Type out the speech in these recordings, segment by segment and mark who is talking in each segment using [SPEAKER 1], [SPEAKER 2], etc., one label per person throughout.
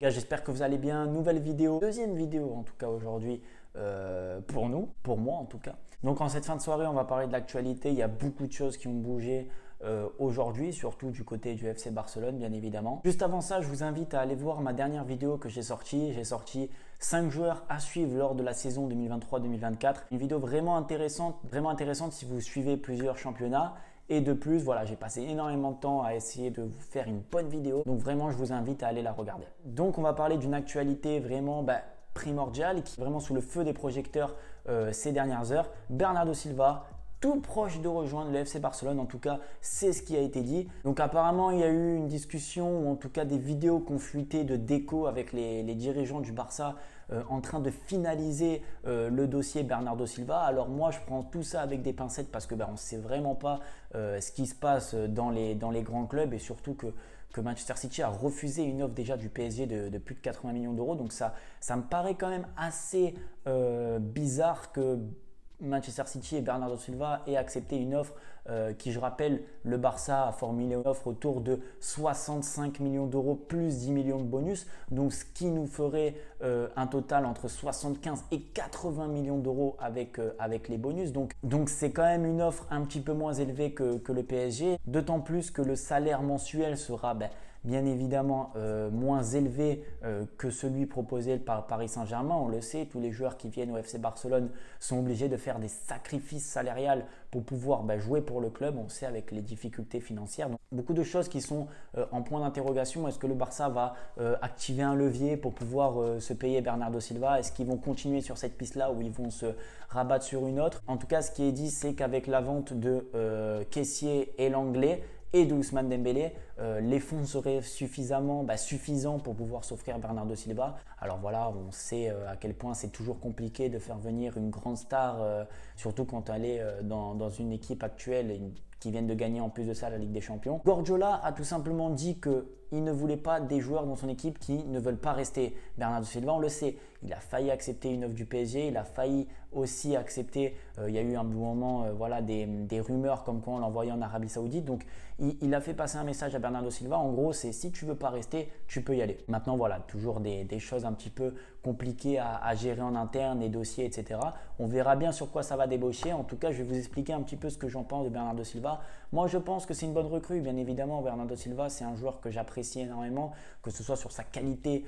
[SPEAKER 1] Gars, j'espère que vous allez bien. Nouvelle vidéo, deuxième vidéo en tout cas aujourd'hui pour nous, pour moi en tout cas. Donc en cette fin de soirée, on va parler de l'actualité. Il y a beaucoup de choses qui ont bougé aujourd'hui, surtout du côté du FC Barcelone bien évidemment. Juste avant ça, je vous invite à aller voir ma dernière vidéo que j'ai sortie. J'ai sorti 5 joueurs à suivre lors de la saison 2023-2024. Une vidéo vraiment intéressante si vous suivez plusieurs championnats. Et de plus, voilà, j'ai passé énormément de temps à essayer de vous faire une bonne vidéo. Donc vraiment, je vous invite à aller la regarder. Donc on va parler d'une actualité vraiment primordiale, qui est vraiment sous le feu des projecteurs ces dernières heures. Bernardo Silva, tout proche de rejoindre le FC Barcelone, en tout cas c'est ce qui a été dit. Donc apparemment il y a eu une discussion ou en tout cas des vidéos qui ont fuité de Deco avec les dirigeants du Barça en train de finaliser le dossier Bernardo Silva. Alors moi je prends tout ça avec des pincettes parce que on ne sait vraiment pas ce qui se passe dans les grands clubs et surtout que Manchester City a refusé une offre déjà du PSG de plus de 80 millions d'euros. Donc ça me paraît quand même assez bizarre que Manchester City et Bernardo Silva aient accepté une offre qui, je rappelle, le Barça a formulé une offre autour de 65 millions d'euros plus 10 millions de bonus. Donc ce qui nous ferait un total entre 75 et 80 millions d'euros avec les bonus. Donc c'est quand même une offre un petit peu moins élevée que le PSG. D'autant plus que le salaire mensuel sera bien évidemment moins élevé que celui proposé par Paris Saint-Germain. On le sait, tous les joueurs qui viennent au FC Barcelone sont obligés de faire des sacrifices salariales pour pouvoir jouer pour le club. On sait avec les difficultés financières. Donc, beaucoup de choses qui sont en point d'interrogation. Est-ce que le Barça va activer un levier pour pouvoir se payer Bernardo Silva? Est-ce qu'ils vont continuer sur cette piste-là ou ils vont se rabattre sur une autre? En tout cas, ce qui est dit, c'est qu'avec la vente de Kessié et l'Anglais, et de Ousmane Dembélé, les fonds seraient suffisants pour pouvoir s'offrir Bernardo Silva. Alors voilà, on sait à quel point c'est toujours compliqué de faire venir une grande star, surtout quand elle est dans une équipe actuelle qui vient de gagner en plus de ça la Ligue des Champions. Guardiola a tout simplement dit qu'il ne voulait pas des joueurs dans son équipe qui ne veulent pas rester. Bernardo Silva, on le sait, il a failli accepter une offre du PSG, il a failli aussi accepter, il y a eu un moment des rumeurs comme quoi on l'envoyait en Arabie Saoudite. Donc il a fait passer un message à Bernardo Silva, en gros c'est si tu veux pas rester, tu peux y aller. Maintenant voilà, toujours des choses un petit peu compliquées à gérer en interne, les dossiers, etc. On verra bien sur quoi ça va débaucher. En tout cas, je vais vous expliquer un petit peu ce que j'en pense de Bernardo Silva. Moi je pense que c'est une bonne recrue, bien évidemment. Bernardo Silva, c'est un joueur que j'apprécie énormément, que ce soit sur sa qualité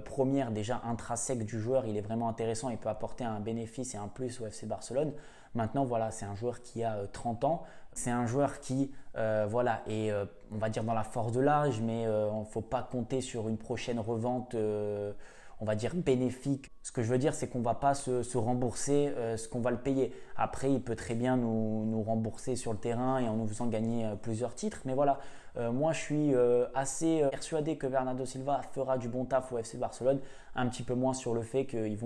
[SPEAKER 1] première, déjà intrinsèque du joueur, il est vraiment intéressant, il peut apporter un bénéfice et un plus au FC Barcelone. Maintenant, voilà, c'est un joueur qui a 30 ans. C'est un joueur qui est, on va dire, dans la force de l'âge, mais il ne faut pas compter sur une prochaine revente, on va dire, bénéfique. Ce que je veux dire, c'est qu'on ne va pas se rembourser ce qu'on va le payer. Après, il peut très bien nous rembourser sur le terrain et en nous faisant gagner plusieurs titres. Mais voilà, moi, je suis assez persuadé que Bernardo Silva fera du bon taf au FC Barcelone. Un petit peu moins sur le fait qu'il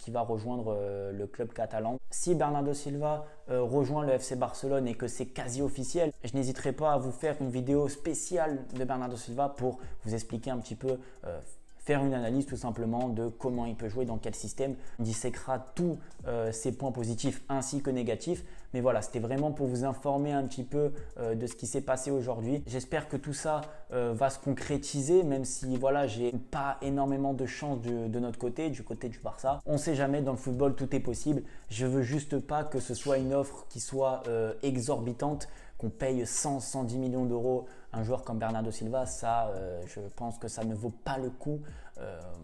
[SPEAKER 1] va rejoindre le club catalan. Si Bernardo Silva rejoint le FC Barcelone et que c'est quasi officiel, je n'hésiterai pas à vous faire une vidéo spéciale de Bernardo Silva pour vous expliquer un petit peu, faire une analyse tout simplement de comment il peut jouer, dans quel système. On disséquera tous ses points positifs ainsi que négatifs. Mais voilà, c'était vraiment pour vous informer un petit peu de ce qui s'est passé aujourd'hui. J'espère que tout ça va se concrétiser, même si voilà, j'ai pas énormément de chance de notre côté, du côté du Barça. On ne sait jamais, dans le football, tout est possible. Je veux juste pas que ce soit une offre qui soit exorbitante, qu'on paye 110 millions d'euros un joueur comme Bernardo Silva. Ça, je pense que ça ne vaut pas le coup.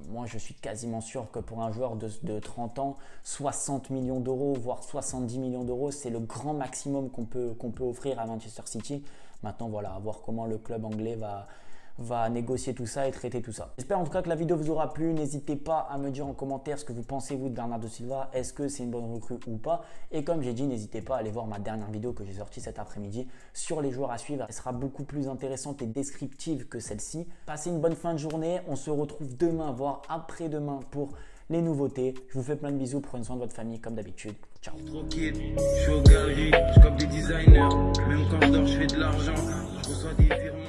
[SPEAKER 1] Moi, je suis quasiment sûr que pour un joueur de 30 ans, 60 millions d'euros, voire 70 millions d'euros, c'est le grand maximum qu'on peut offrir à Manchester City. Maintenant, voilà, à voir comment le club anglais va négocier tout ça et traiter tout ça. J'espère en tout cas que la vidéo vous aura plu. N'hésitez pas à me dire en commentaire ce que vous pensez vous de Bernardo Silva. Est-ce que c'est une bonne recrue ou pas? Et comme j'ai dit, n'hésitez pas à aller voir ma dernière vidéo que j'ai sortie cet après-midi sur les joueurs à suivre. Elle sera beaucoup plus intéressante et descriptive que celle-ci. Passez une bonne fin de journée. On se retrouve demain, voire après-demain pour les nouveautés. Je vous fais plein de bisous. Prenez soin de votre famille comme d'habitude. Ciao.
[SPEAKER 2] Tranquille, je suis aux galeries, je comme des designers. Même quand je dors, je fais de l'argent. Je reçois des virements.